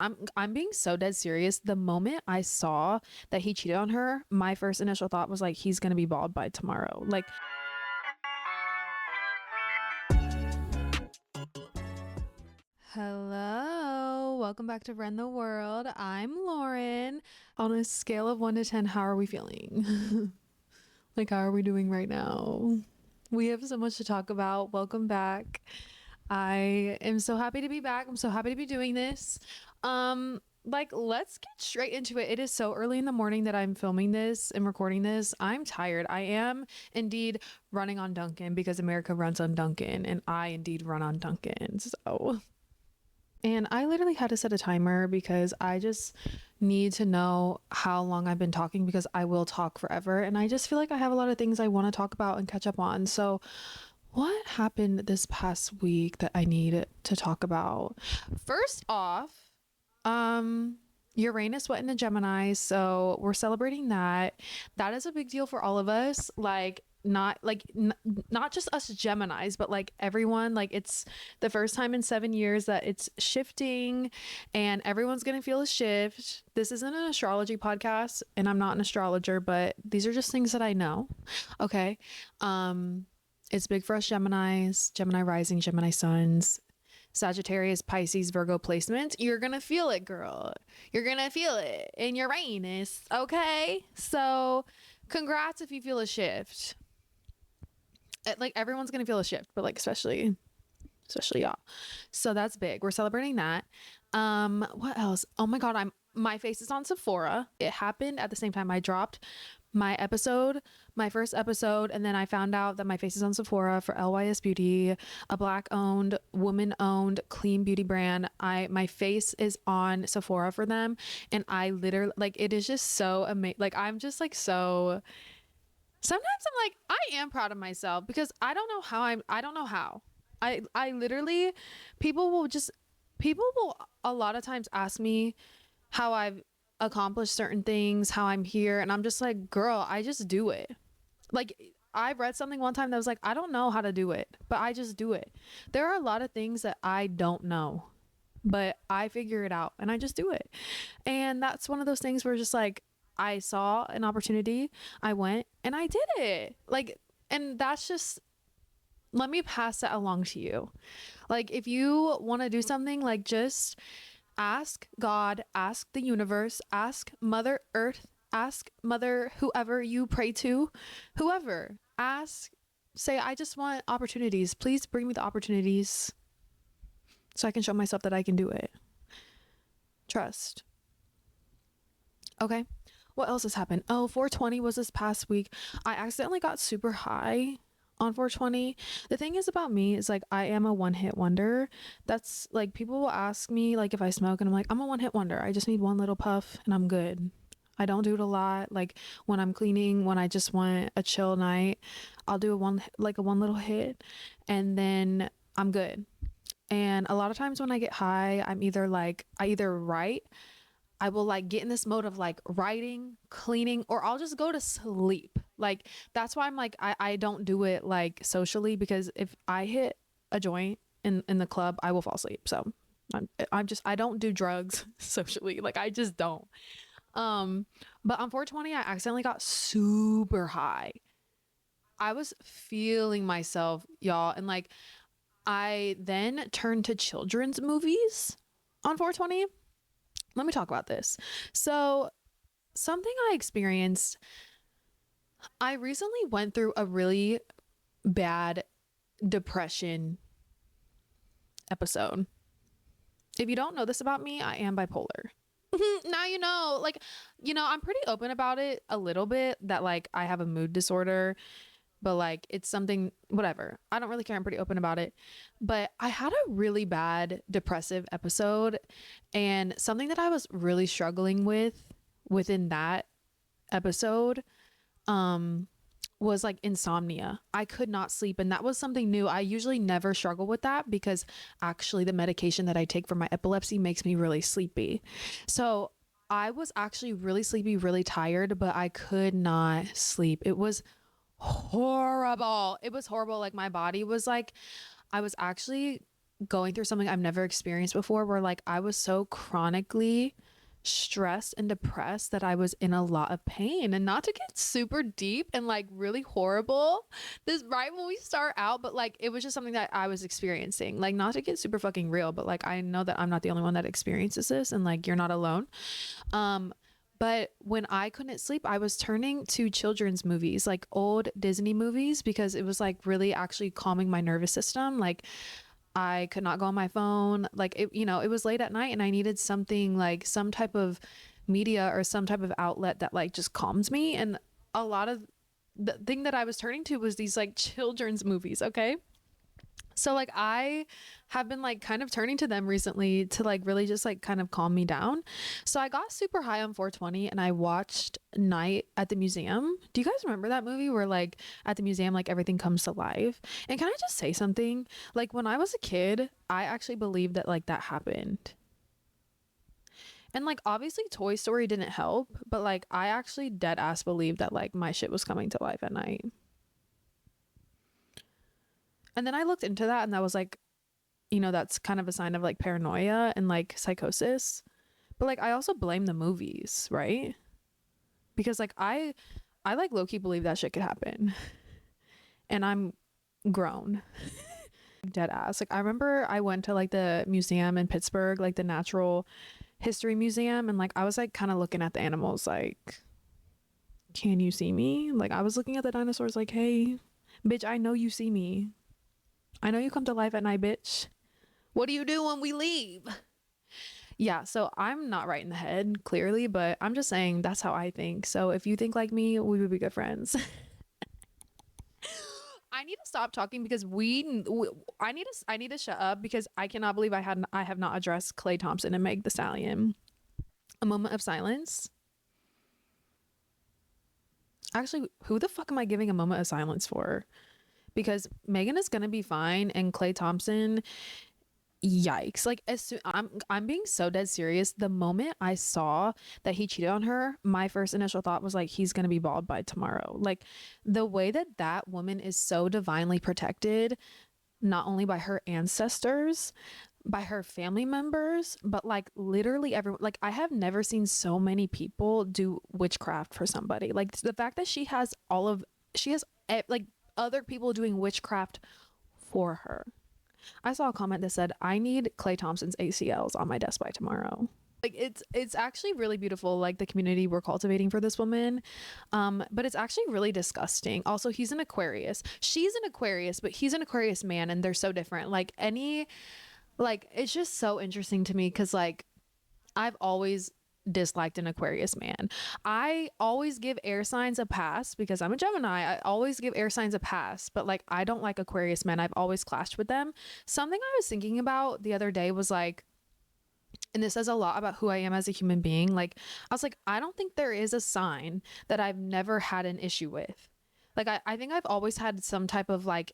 I'm being so dead serious. The moment I saw that he cheated on her, my first initial thought was like, he's gonna be bald by tomorrow. Like, hello, welcome back to Ren the World. I'm Lauren. On a scale of 1 to 10, how are we feeling? Like, how are we doing right now? We have so much to talk about. Welcome back. I am so happy to be back. I'm so happy to be doing this. Let's get straight into it. It is so early in the morning that I'm filming this and recording this. I'm tired. I am indeed running on Duncan because America runs on Duncan and I indeed run on Duncan. And I literally had to set a timer because I just need to know how long I've been talking because I will talk forever. And I just feel like I have a lot of things I want to talk about and catch up on. So what happened this past week that I need to talk about? First off, Uranus went into Gemini, so we're celebrating that. That is a big deal for all of us. Not just us Geminis, but like everyone. Like, it's the first time in 7 years that it's shifting and everyone's gonna feel a shift. This isn't an astrology podcast and I'm not an astrologer, but these are just things that I know. Okay. It's big for us Geminis, Gemini rising, Gemini suns, Sagittarius, Pisces, Virgo placement. You're gonna feel it, girl. You're gonna feel it in Uranus. Okay. So congrats if you feel a shift. Like, everyone's gonna feel a shift, but like especially y'all. So that's big. We're celebrating that. What else? Oh my god, my face is on Sephora. It happened at the same time I dropped my first episode, and then I found out that my face is on Sephora for LYS Beauty, a black owned, woman owned clean beauty brand. My face is on Sephora for them, and I literally, like, it is just so amazing. Like, I'm just like, so sometimes I'm like, I am proud of myself because I don't know how. I literally, people will a lot of times ask me how I've accomplished certain things, how I'm here, and I'm just like, girl, I just do it. Like, I read something one time that was like, I don't know how to do it, but I just do it. There are a lot of things that I don't know, but I figure it out and I just do it. And that's one of those things where just like, I saw an opportunity, I went and I did it. Like, and that's just, let me pass that along to you. Like, if you want to do something, like, just ask God, ask the universe, ask Mother Earth, ask Mother, whoever you pray to, whoever, ask, say, I just want opportunities. Please bring me the opportunities so I can show myself that I can do it. Trust. Okay. What else has happened? Oh, 420 was this past week. I accidentally got super high on 420. The thing is about me is like, I am a one-hit wonder. That's like, people will ask me like if I smoke, and I'm like, I'm a one-hit wonder. I just need one little puff and I'm good. I don't do it a lot. Like, when I'm cleaning, when I just want a chill night, I'll do a one little hit and then I'm good. And a lot of times when I get high, I either write, I will like get in this mode of like writing, cleaning, or I'll just go to sleep. Like, that's why I'm like, I don't do it like socially, because if I hit a joint in the club, I will fall asleep. So I don't do drugs socially. Like, I just don't. But on 420, I accidentally got super high. I was feeling myself, y'all. And like, I then turned to children's movies on 420. Let me talk about this. So, something I experienced, I recently went through a really bad depression episode. If you don't know this about me, I am bipolar. Now you know, like, I'm pretty open about it a little bit, that like I have a mood disorder, but like it's something, whatever. I don't really care. I'm pretty open about it. But I had a really bad depressive episode, and something that I was really struggling with within that episode was like insomnia. I could not sleep, and that was something new. I usually never struggle with that because actually the medication that I take for my epilepsy makes me really sleepy. So I was actually really sleepy, really tired, but I could not sleep. It was horrible. It was horrible. Like, my body was like, I was actually going through something I've never experienced before, where like I was so chronically stressed and depressed that I was in a lot of pain. And not to get super deep and like really horrible this right when we start out, but like it was just something that I was experiencing. Like, not to get super fucking real, but like I know that I'm not the only one that experiences this, and like you're not alone. Um but when I couldn't sleep, I was turning to children's movies, like old Disney movies, because it was like really actually calming my nervous system. Like, I could not go on my phone. Like, it, it was late at night and I needed something, like some type of media or some type of outlet that like just calms me. And a lot of the thing that I was turning to was these like children's movies. Okay. So like I have been like kind of turning to them recently to like really just like kind of calm me down. So I got super high on 420 and I watched Night at the Museum. Do you guys remember that movie where like at the museum like everything comes to life? And can I just say something? Like when I was a kid, I actually believed that like that happened. And like obviously Toy Story didn't help, but like I actually dead ass believed that like my shit was coming to life at night. And then I looked into that and that was like, that's kind of a sign of like paranoia and like psychosis. But like I also blame the movies, right? Because like I like low key believe that shit could happen. And I'm grown. Dead ass. Like I remember I went to like the museum in Pittsburgh, like the Natural History Museum, and like I was like kind of looking at the animals like, can you see me? Like I was looking at the dinosaurs like, hey, bitch, I know you see me. I know you come to life at night, bitch. What do you do when we leave? Yeah, so I'm not right in the head, clearly, but I'm just saying that's how I think. So if you think like me, we would be good friends. I need to stop talking because I need to shut up because I cannot believe I have not addressed Klay Thompson and Meg the Stallion. A moment of silence. Actually, who the fuck am I giving a moment of silence for? Because Megan is gonna be fine and Klay Thompson, yikes. Like as soon I'm being so dead serious. The moment I saw that he cheated on her, my first initial thought was like he's going to be bald by tomorrow. Like the way that that woman is so divinely protected, not only by her ancestors, by her family members, but like literally everyone. Like I have never seen so many people do witchcraft for somebody. Like the fact that she has like other people doing witchcraft for her. I saw a comment that said, I need Klay Thompson's ACLs on my desk by tomorrow. Like it's actually really beautiful, like the community we're cultivating for this woman. But it's actually really disgusting. Also, he's an Aquarius. She's an Aquarius, but he's an Aquarius man, and they're so different. Like it's just so interesting to me because like I've always disliked an Aquarius man. I always give air signs a pass because I'm a Gemini. I always give air signs a pass, but like I don't like Aquarius men. I've always clashed with them. Something I was thinking about the other day was like, and this says a lot about who I am as a human being. Like I was like, I don't think there is a sign that I've never had an issue with. Like I think I've always had some type of like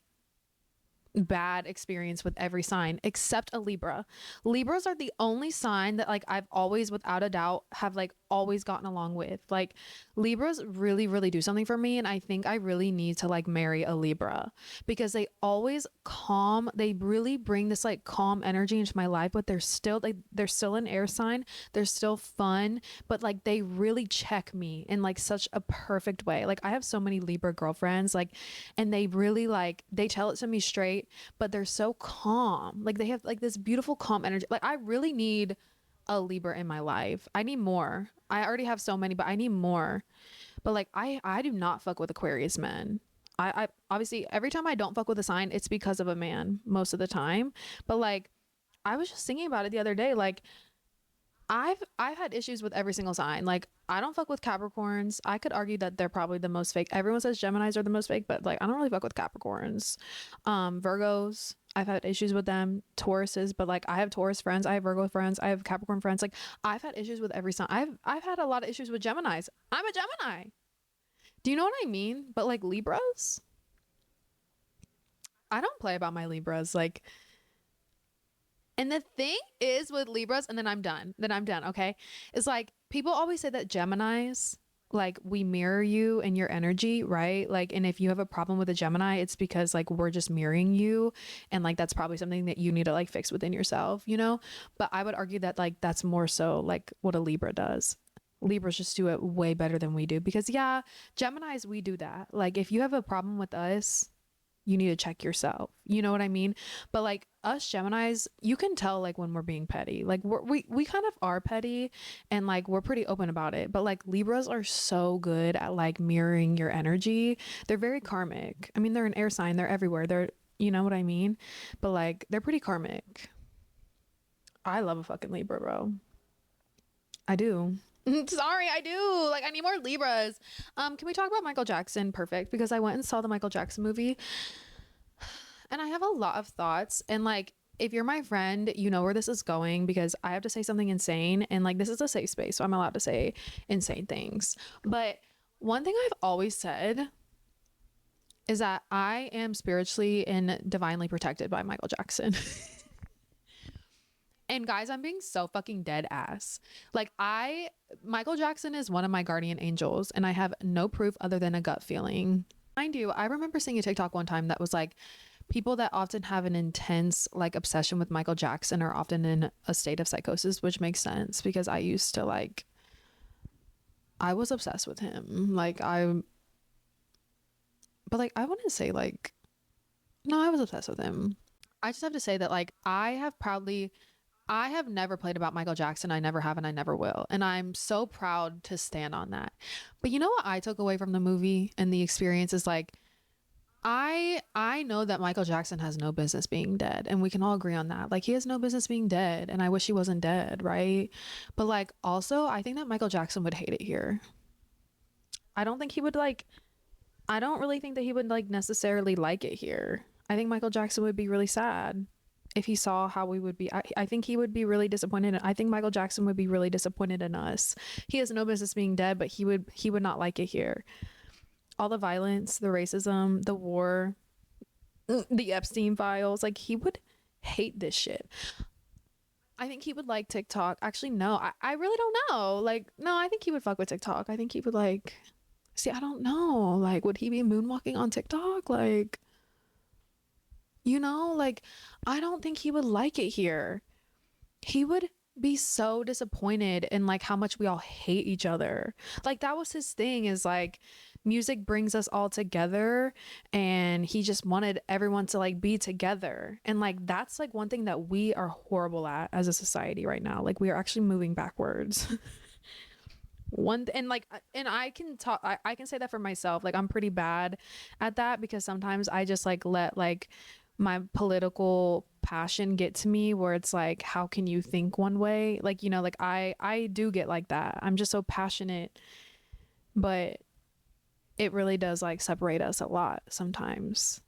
bad experience with every sign except a Libra. Libras are the only sign that like I've always without a doubt have like always gotten along with. Like Libras really really do something for me, and I think I really need to like marry a Libra because they always calm, they really bring this like calm energy into my life, but they're still an air sign. They're still fun, but like they really check me in like such a perfect way. Like I have so many Libra girlfriends like, and they really like they tell it to me straight, but they're so calm. Like they have like this beautiful calm energy. Like I really need a Libra in my life. I need more. I already have so many, but I need more. But like I do not fuck with Aquarius men. I obviously every time I don't fuck with a sign, it's because of a man most of the time. But like I was just thinking about it the other day. Like I've had issues with every single sign. Like I don't fuck with Capricorns. I could argue that they're probably the most fake. Everyone says Geminis are the most fake, but like I don't really fuck with Capricorns. Virgos, I've had issues with them. Tauruses, but like I have Taurus friends, I have Virgo friends, I have Capricorn friends. Like I've had issues with every sign. I've had a lot of issues with Geminis. I'm a Gemini. Do you know what I mean? But like Libras, I don't play about my Libras. Like, and the thing is with Libras, and then I'm done. Okay. It's like people always say that Geminis like we mirror you and your energy, right? Like, and if you have a problem with a Gemini, it's because like we're just mirroring you, and like that's probably something that you need to like fix within yourself, you know? But I would argue that like that's more so like what a Libra does. Libras just do it way better than we do, because yeah, Geminis, we do that. Like if you have a problem with us, you need to check yourself. You know what I mean? But like us Geminis, you can tell like when we're being petty. Like we kind of are petty, and like we're pretty open about it. But like Libras are so good at like mirroring your energy. They're very karmic. I mean, they're an air sign. They're everywhere. They're, you know what I mean? But like they're pretty karmic. I love a fucking Libra, bro. I do. Sorry, I do. Like I need more Libras. Can we talk about Michael Jackson? Perfect, because I went and saw the Michael Jackson movie, and I have a lot of thoughts. And like, if you're my friend, you know where this is going, because I have to say something insane. And like, this is a safe space, so I'm allowed to say insane things. But one thing I've always said is that I am spiritually and divinely protected by Michael Jackson. And guys, I'm being so fucking dead ass. Like, Michael Jackson is one of my guardian angels, and I have no proof other than a gut feeling. Mind you, I remember seeing a TikTok one time that was like, people that often have an intense like obsession with Michael Jackson are often in a state of psychosis, which makes sense because I used to like, I was obsessed with him. But like, I wouldn't say like, no, I was obsessed with him. I just have to say that like, I have never played about Michael Jackson. I never have, and I never will. And I'm so proud to stand on that. But you know what I took away from the movie and the experience is like, I know that Michael Jackson has no business being dead, and we can all agree on that. Like he has no business being dead, and I wish he wasn't dead, right? But like also, I think that Michael Jackson would hate it here. I don't think he would like I don't really think that he would like necessarily like it here. I think Michael Jackson would be really sad if he saw how we would be. I think he would be really disappointed. I think Michael Jackson would be really disappointed in us. He has no business being dead, but he would not like it here. All the violence, the racism, the war, the Epstein files, like he would hate this shit. I think he would like TikTok. Actually, no, I really don't know. Like, no, I think he would fuck with TikTok. I think he would like, see, I don't know. Like, would he be moonwalking on TikTok? Like, you know, like, I don't think he would like it here. He would be so disappointed in like how much we all hate each other. Like that was his thing, is like music brings us all together, and he just wanted everyone to like be together. And like that's like one thing that we are horrible at as a society right now. Like we are actually moving backwards. And like and I can talk I can say that for myself. Like I'm pretty bad at that, because sometimes I just like let like my political passion get to me, where it's like, how can you think one way? Like, you know, like I do get like that. I'm just so passionate, but it really does like separate us a lot sometimes.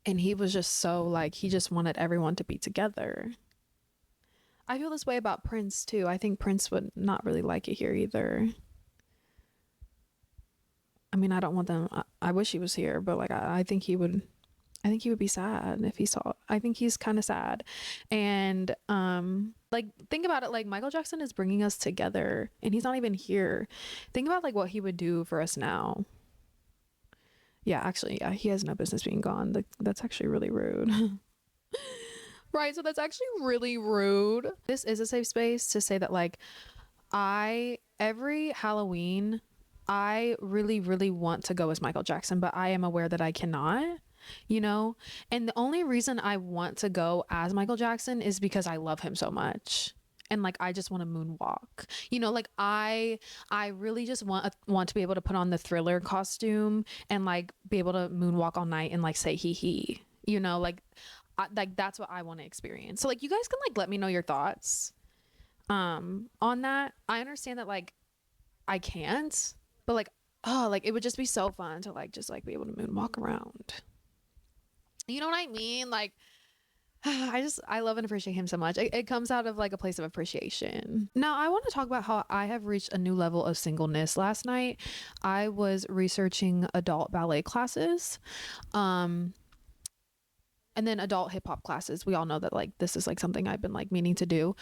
And he was just so like, he just wanted everyone to be together. I feel this way about Prince too. I think Prince would not really like it here either. I mean, I don't want them. I wish he was here, but like, I think he would. I think he would be sad if he saw. I think he's kind of sad, and like think about it. Like Michael Jackson is bringing us together, and he's not even here. Think about like what he would do for us now. Yeah, actually, yeah, he has no business being gone. That's actually really rude. Right, so that's actually really rude. This is a safe space to say that like every Halloween I really really want to go as Michael Jackson, but I am aware that I cannot, you know? And the only reason I want to go as Michael Jackson is because I love him so much. And like I just want to moonwalk. You know, like I really just want to be able to put on the Thriller costume and like be able to moonwalk all night and like say hee hee. You know, like that's what I want to experience. So like you guys can like let me know your thoughts on that. I understand that like I can't, but like oh, like it would just be so fun to like just like be able to moonwalk around. You know what I mean? Like I love and appreciate him so much. It comes out of like a place of appreciation. Now I want to talk about how I have reached a new level of singleness. Last night I was researching adult ballet classes. And then adult hip hop classes. We all know that like this is like something I've been like meaning to do.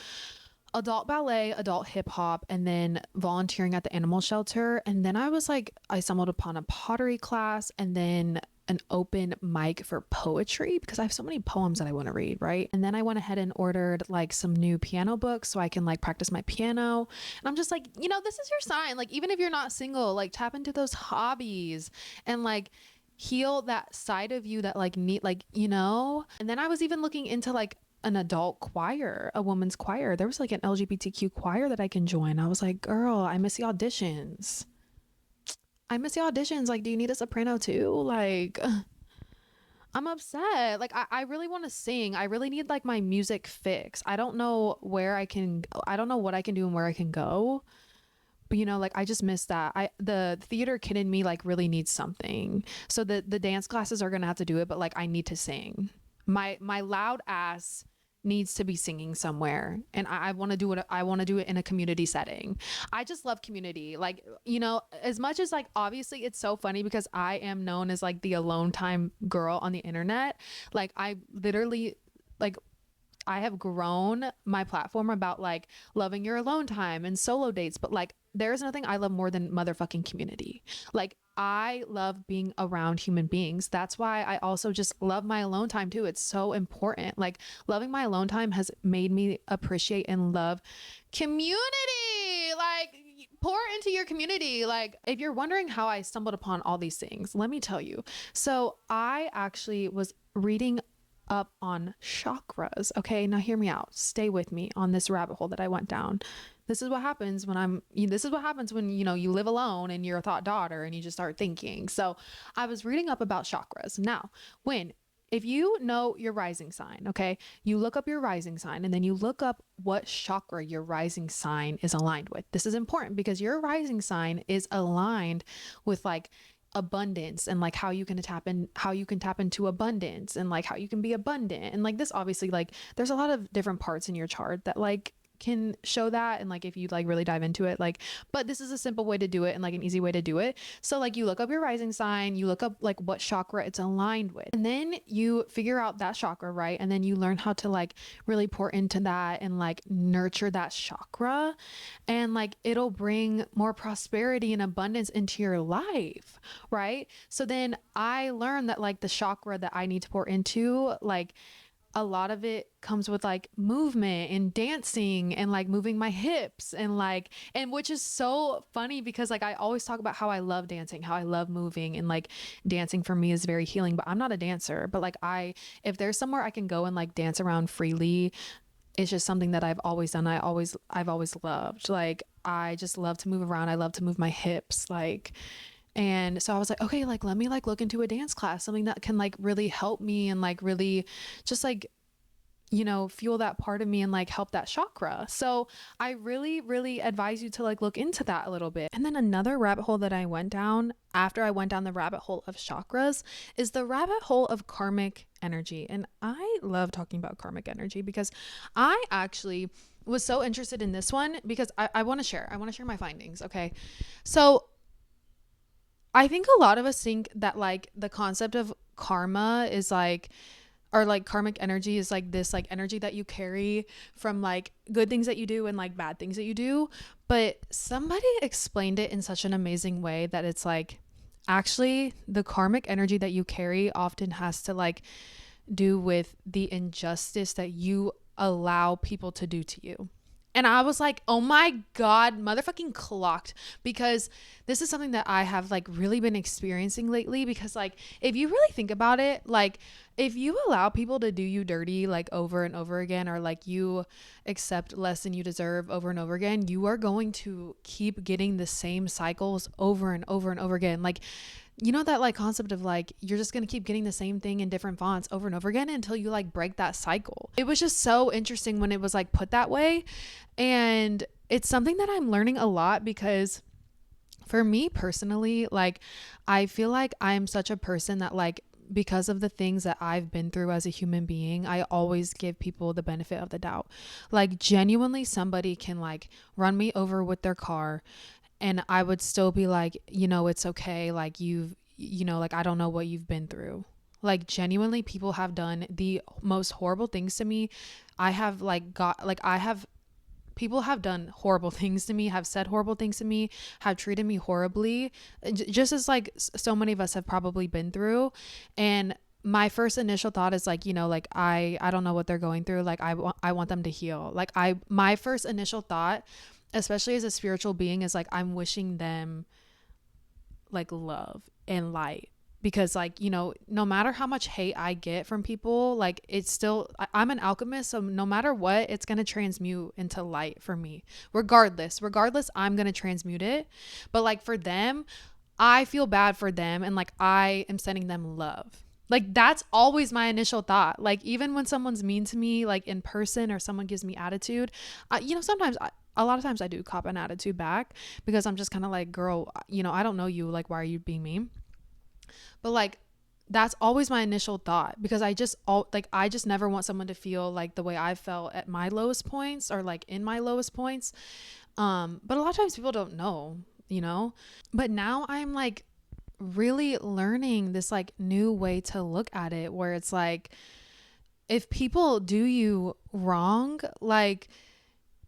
adult ballet, adult hip hop, and then volunteering at the animal shelter. And then I stumbled upon a pottery class, and then an open mic for poetry because I have so many poems that I want to read, right? And then I went ahead and ordered like some new piano books so I can like practice my piano. And I'm just like, this is your sign. Like, even if you're not single, like tap into those hobbies and like heal that side of you that like need and then I was even looking into like an adult choir, a woman's choir. There was like an LGBTQ choir that I can join. I was like, girl, I miss the auditions. Like, do you need a soprano too? Like, I'm upset. Like, I really want to sing. I really need like my music fix. I don't know I don't know what I can do and where I can go. But like I just missed that. The theater kid in me like really needs something. So the dance classes are gonna have to do it, but like I need to sing. My loud ass needs to be singing somewhere, and I want to do it. I want to do it in a community setting. I just love community. Like, as much as like obviously it's so funny because I am known as like the alone time girl on the internet. Like I literally like I have grown my platform about like loving your alone time and solo dates, but like there's nothing I love more than motherfucking community. Like I love being around human beings. That's why I also just love my alone time too. It's so important. Like loving my alone time has made me appreciate and love community. Like pour into your community. Like if you're wondering how I stumbled upon all these things, let me tell you. So I actually was reading up on chakras. Okay, now hear me out. Stay with me on this rabbit hole that I went down. This is what happens when you live alone and you're a thought daughter and you just start thinking. So I was reading up about chakras. Now, if you know your rising sign, okay, you look up your rising sign and then you look up what chakra your rising sign is aligned with. This is important because your rising sign is aligned with like abundance and like how you can tap into abundance and like how you can be abundant. And like this obviously like there's a lot of different parts in your chart that like can show that, and like if you like really dive into it, like, but this is a simple way to do it and like an easy way to do it. So like you look up your rising sign, you look up like what chakra it's aligned with, and then you figure out that chakra, right? And then you learn how to like really pour into that and like nurture that chakra, and like it'll bring more prosperity and abundance into your life, right? So then I learned that like the chakra that I need to pour into, like a lot of it comes with like movement and dancing and like moving my hips and which is so funny because like I always talk about how I love dancing, how I love moving, and like dancing for me is very healing, but I'm not a dancer. But like if there's somewhere I can go and like dance around freely, it's just something that I've always done. I've always loved. Like I just love to move around. I love to move my hips. Like, and so I was like, okay, like let me like look into a dance class, something that can like really help me and like really just like fuel that part of me and like help that chakra. So I really, really advise you to like look into that a little bit. And then another rabbit hole that I went down after I went down the rabbit hole of chakras is the rabbit hole of karmic energy. And I love talking about karmic energy because I actually was so interested in this one because I want to share my findings. Okay. So I think a lot of us think that like the concept of karma is like, or like karmic energy is like this like energy that you carry from like good things that you do and like bad things that you do. But somebody explained it in such an amazing way that it's like actually the karmic energy that you carry often has to like do with the injustice that you allow people to do to you. And I was like, oh my God, motherfucking clocked, because this is something that I have like really been experiencing lately. Because like, if you really think about it, like if you allow people to do you dirty like over and over again, or like you accept less than you deserve over and over again, you are going to keep getting the same cycles over and over and over again. Like, that like concept of like you're just going to keep getting the same thing in different fonts over and over again until you like break that cycle. It was just so interesting when it was like put that way. And it's something that I'm learning a lot because for me personally, like I feel like I'm such a person that like because of the things that I've been through as a human being, I always give people the benefit of the doubt. Like genuinely somebody can like run me over with their car and I would still be like, it's okay. Like like, I don't know what you've been through. Like genuinely people have done the most horrible things to me. I have people have done horrible things to me, have said horrible things to me, have treated me horribly, just as like so many of us have probably been through. And my first initial thought is like, you know, like I don't know what they're going through. Like I want them to heal. Like my first initial thought, especially as a spiritual being, is like, I'm wishing them like love and light, because like, you know, no matter how much hate I get from people, like it's still, I'm an alchemist, so no matter what, it's going to transmute into light for me, regardless I'm going to transmute it. But like for them, I feel bad for them, and like I am sending them love. Like that's always my initial thought. Like even when someone's mean to me, like in person, or someone gives me attitude, you know, sometimes a lot of times I do cop an attitude back, because I'm just kind of like, girl, you know, I don't know you, like why are you being mean? But like that's always my initial thought, because I just never want someone to feel like the way I felt at my lowest points, or like in my lowest points. But a lot of times people don't know, you know. But now I'm like really learning this like new way to look at it, where it's like, if people do you wrong, like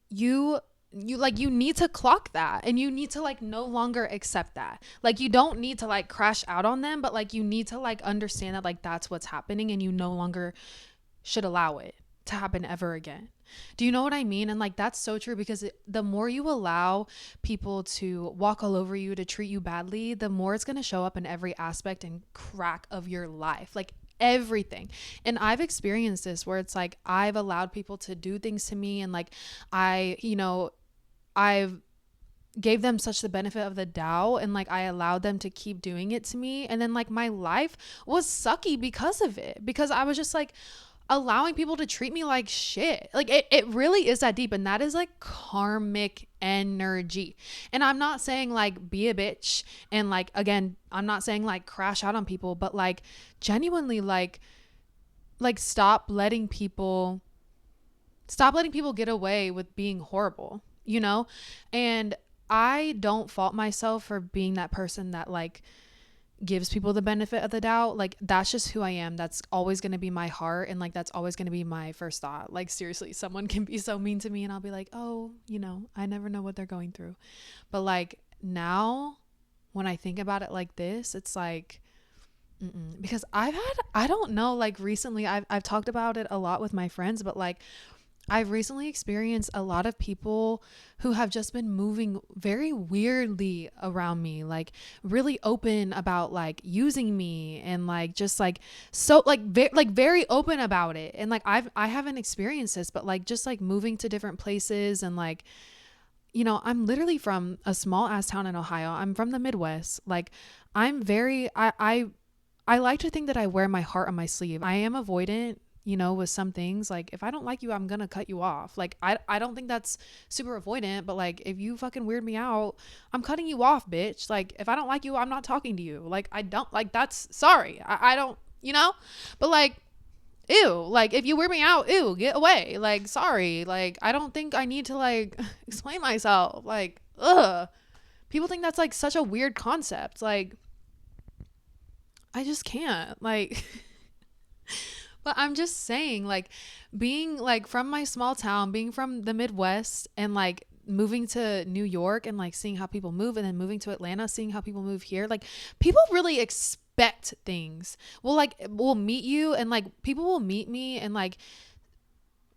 you need to clock that, and you need to like no longer accept that. Like you don't need to like crash out on them, but like you need to like understand that like that's what's happening, and you no longer should allow it to happen ever again. Do you know what I mean? And like that's so true, because the more you allow people to walk all over you, to treat you badly, the more it's going to show up in every aspect and crack of your life, like everything. And I've experienced this, where it's like I've allowed people to do things to me, and like I've gave them such the benefit of the doubt, and like I allowed them to keep doing it to me, and then like my life was sucky because of it, because I was just like allowing people to treat me like shit. Like it really is that deep, and that is like karmic energy. And I'm not saying like be a bitch, and like again, I'm not saying like crash out on people, but like genuinely like stop letting people get away with being horrible, you know? And I don't fault myself for being that person that like gives people the benefit of the doubt. Like that's just who I am. That's always going to be my heart, and like that's always going to be my first thought. Like seriously, someone can be so mean to me, and I'll be like, oh, you know, I never know what they're going through. But like now when I think about it like this, it's like because I don't know, like recently I've talked about it a lot with my friends, but like I've recently experienced a lot of people who have just been moving very weirdly around me, like really open about like using me, and like just like so like very open about it. And like I haven't experienced this, but like just like moving to different places, and like, you know, I'm literally from a small ass town in Ohio. I'm from the Midwest. Like I'm very I like to think that I wear my heart on my sleeve. I am avoidant, you know, with some things. Like if I don't like you, I'm gonna cut you off. Like I don't think that's super avoidant, but like if you fucking weird me out, I'm cutting you off, bitch. Like if I don't like you, I'm not talking to you. Like I don't, like that's, sorry, I don't, you know. But like ew, like if you weird me out, ew, get away. Like sorry, like I don't think I need to like explain myself. Like ugh, people think that's like such a weird concept. Like I just can't, like but I'm just saying, like being like from my small town, being from the Midwest, and like moving to New York, and like seeing how people move, and then moving to Atlanta, seeing how people move here, like people really expect things. Well, like we'll meet you, and like people will meet me, and like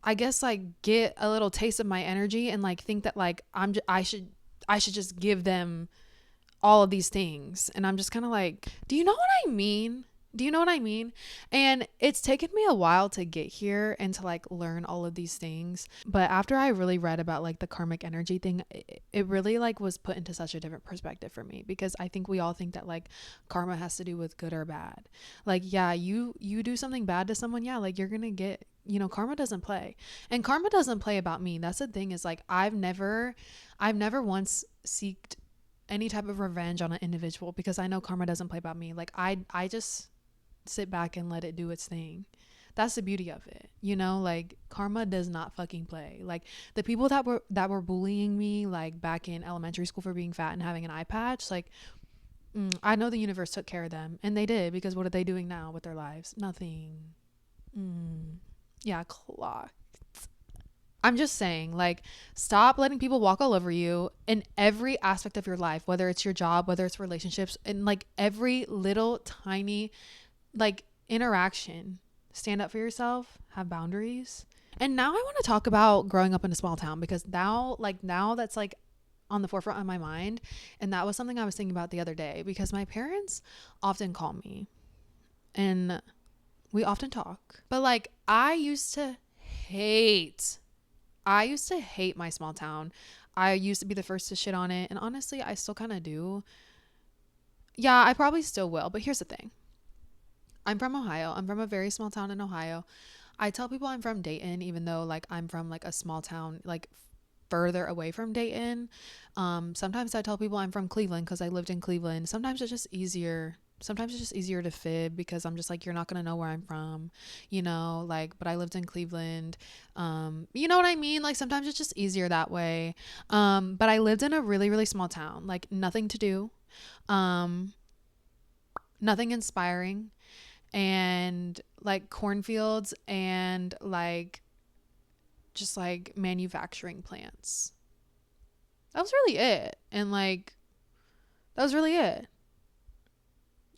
I guess like get a little taste of my energy, and like think that like I should just give them all of these things. And I'm just kind of like, do you know what I mean? Do you know what I mean? And it's taken me a while to get here and to like learn all of these things. But after I really read about like the karmic energy thing, it really like was put into such a different perspective for me, because I think we all think that like karma has to do with good or bad. Like, yeah, you do something bad to someone. Yeah. Like you're going to get, you know, karma doesn't play, and karma doesn't play about me. That's the thing, is like, I've never once seeked any type of revenge on an individual, because I know karma doesn't play about me. Like I just sit back and let it do its thing. That's the beauty of it, you know. Like karma does not fucking play. Like the people that were bullying me like back in elementary school for being fat and having an eye patch, like I know the universe took care of them, and they did, because what are they doing now with their lives? Nothing. Yeah, clocked. I'm just saying, like, stop letting people walk all over you in every aspect of your life, whether it's your job, whether it's relationships, and like every little tiny like interaction. Stand up for yourself, have boundaries. And now I want to talk about growing up in a small town, because now that's like on the forefront of my mind. And that was something I was thinking about the other day, because my parents often call me and we often talk. But like hate I used to hate my small town. I used to be the first to shit on it. And honestly, I still kind of do. Yeah, I probably still will. But here's the thing. I'm from Ohio. I'm from a very small town in Ohio. I tell people I'm from Dayton, even though like I'm from like a small town, like further away from Dayton. Sometimes I tell people I'm from Cleveland because I lived in Cleveland. Sometimes it's just easier. Sometimes it's just easier to fib, because I'm just like, you're not going to know where I'm from, you know, like, but I lived in Cleveland. You know what I mean? Like sometimes it's just easier that way. But I lived in a really, really small town, like nothing to do, nothing inspiring, and like cornfields and like just like manufacturing plants. That was really it. And like that was really it.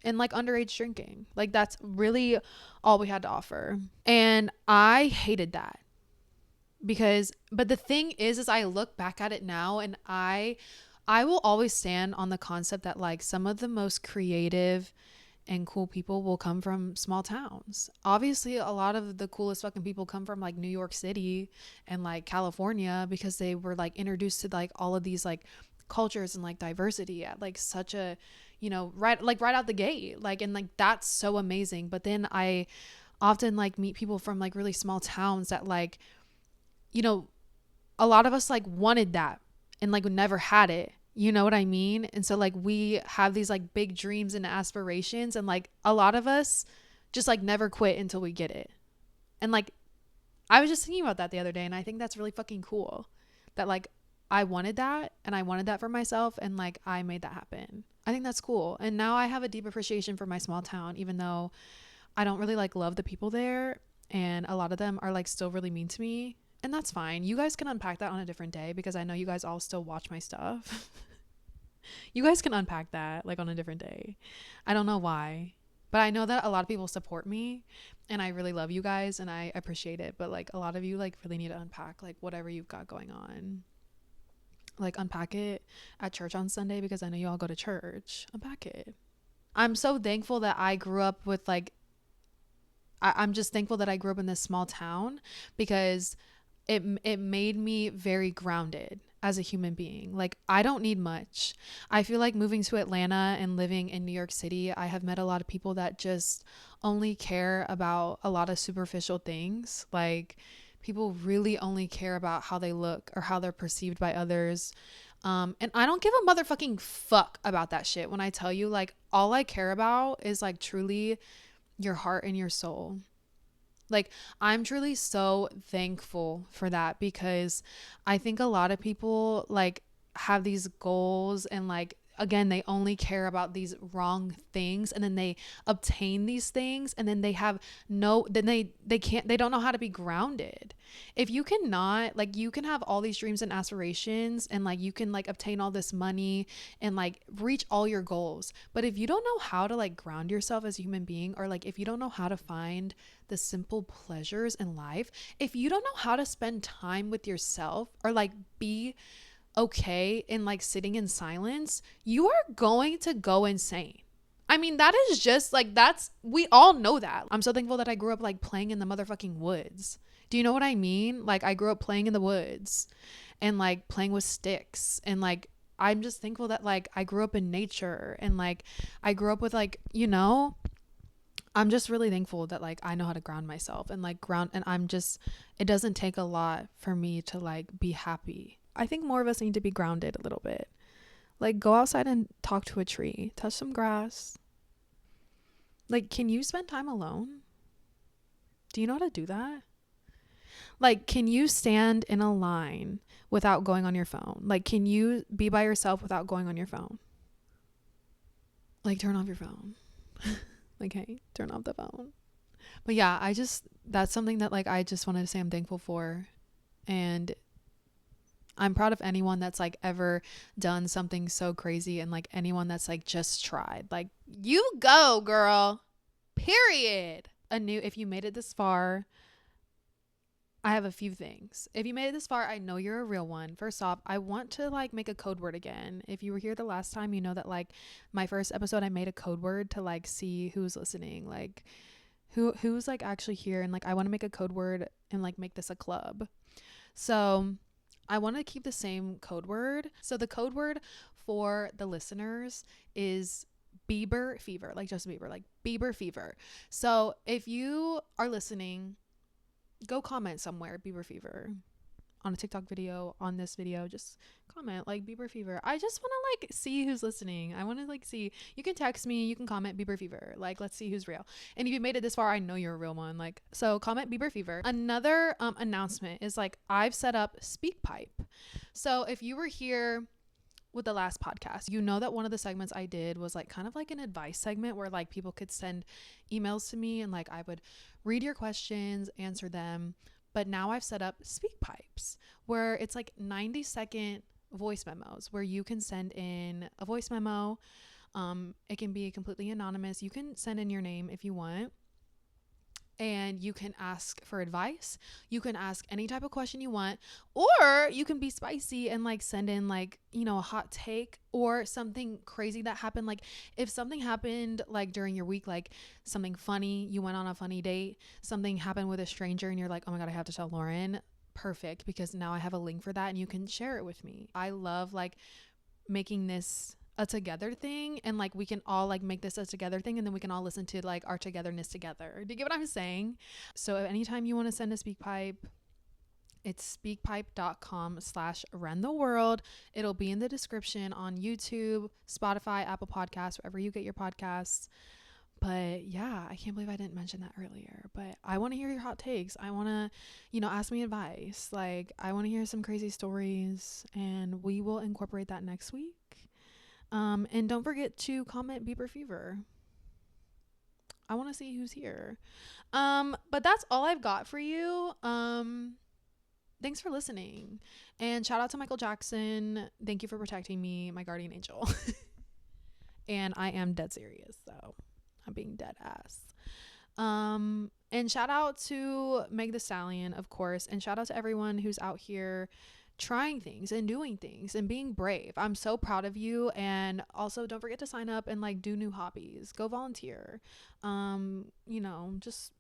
And like underage drinking. Like that's really all we had to offer. And I hated that. But the thing is I look back at it now, and I will always stand on the concept that like some of the most creative and cool people will come from small towns. Obviously, a lot of the coolest fucking people come from like New York City and like California, because they were like introduced to like all of these like cultures and like diversity at like such a, you know, right out the gate. Like, and like that's so amazing. But then I often like meet people from like really small towns that like, you know, a lot of us like wanted that and like never had it. You know what I mean? And so like we have these like big dreams and aspirations, and like a lot of us just like never quit until we get it. And like I was just thinking about that the other day, and I think that's really fucking cool that like I wanted that, and I wanted that for myself, and like I made that happen. I think that's cool. And now I have a deep appreciation for my small town, even though I don't really like love the people there, and a lot of them are like still really mean to me. And that's fine. You guys can unpack that on a different day, because I know you guys all still watch my stuff. You guys can unpack that like on a different day. I don't know why, but I know that a lot of people support me, and I really love you guys and I appreciate it. But like a lot of you like really need to unpack like whatever you've got going on. Like unpack it at church on Sunday, because I know you all go to church. Unpack it. I'm so thankful that I grew up with like, I'm just thankful that I grew up in this small town, because it made me very grounded as a human being. Like I don't need much. I feel like moving to Atlanta and living in New York City, I have met a lot of people that just only care about a lot of superficial things. Like people really only care about how they look or how they're perceived by others. And I don't give a motherfucking fuck about that shit. When I tell you, like, all I care about is like truly your heart and your soul. Like I'm truly so thankful for that, because I think a lot of people like have these goals, and like again they only care about these wrong things, and then they obtain these things, and then they have no then they don't know how to be grounded. If you cannot, like, you can have all these dreams and aspirations, and like you can like obtain all this money and like reach all your goals, but if you don't know how to like ground yourself as a human being, or like if you don't know how to find the simple pleasures in life, if you don't know how to spend time with yourself, or like be okay in like sitting in silence, you are going to go insane. I mean, that is just like, we all know that. I'm so thankful that I grew up like playing in the motherfucking woods. Do you know what I mean? Like I grew up playing in the woods and like playing with sticks, and like I'm just thankful that like I grew up in nature, and like I grew up with like, you know, I'm just really thankful that like I know how to ground myself, and like and it doesn't take a lot for me to like be happy. I think more of us need to be grounded a little bit. Like go outside and talk to a tree, touch some grass. Like, can you spend time alone? Do you know how to do that? Like, can you stand in a line without going on your phone? Like, can you be by yourself without going on your phone? Like, turn off your phone. Like, hey, turn off the phone. But yeah, that's something that like I just wanted to say I'm thankful for. And I'm proud of anyone that's like ever done something so crazy, and like anyone that's like just tried. Like, you go, girl. Period. If you made it this far, I have a few things. If you made it this far, I know you're a real one. First off, I want to like make a code word again. If you were here the last time, you know that like my first episode, I made a code word to like see who's listening, like who's like actually here. And like, I want to make a code word and like make this a club. So I want to keep the same code word. So the code word for the listeners is Bieber fever, like Justin Bieber, like Bieber fever. So if you are listening, go comment somewhere, Bieber fever, on a TikTok video, on this video. Just comment like Bieber fever. I just want to like see who's listening. I want to like see. You can text me, you can comment Bieber fever. Like, let's see who's real. And if you made it this far, I know you're a real one. Like, so comment Bieber fever. Another announcement is like, I've set up SpeakPipe. So if you were here with the last podcast, you know that one of the segments I did was like kind of like an advice segment where like people could send emails to me and like I would read your questions, answer them. But now I've set up SpeakPipes where it's like 90-second voice memos where you can send in a voice memo. It can be completely anonymous. You can send in your name if you want. And you can ask for advice. You can ask any type of question you want, or you can be spicy and like send in like, you know, a hot take or something crazy that happened. Like if something happened like during your week, like something funny, you went on a funny date, something happened with a stranger and you're like, oh my God, I have to tell Lauren. Perfect. Because now I have a link for that and you can share it with me. I love like making this a together thing, and like we can all like make this a together thing, and then we can all listen to like our togetherness together. Do you get what I'm saying? So anytime you want to send a SpeakPipe, it's speakpipe.com/Ren the World. It'll be in the description on YouTube, Spotify, Apple Podcasts, wherever you get your podcasts. But yeah, I can't believe I didn't mention that earlier. But I want to hear your hot takes. I want to, you know, ask me advice. Like, I want to hear some crazy stories, and we will incorporate that next week. And don't forget to comment Bieber fever. I want to see who's here. But that's all I've got for you. Thanks for listening, and shout out to Michael Jackson. Thank you for protecting me, my guardian angel. And I am dead serious, so I'm being dead ass. And shout out to Meg the Stallion, of course, and shout out to everyone who's out here trying things and doing things and being brave. I'm so proud of you. And also don't forget to sign up and like do new hobbies. Go volunteer. You know, just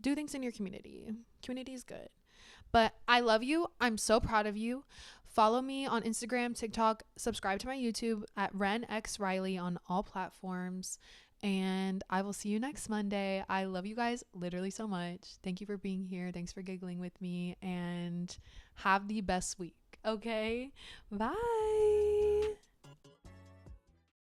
do things in your community. Community is good. But I love you. I'm so proud of you. Follow me on Instagram, TikTok, subscribe to my YouTube at Ren X Riley on all platforms. And I will see you next Monday. I love you guys literally so much. Thank you for being here. Thanks for giggling with me, and have the best week. Okay? Bye.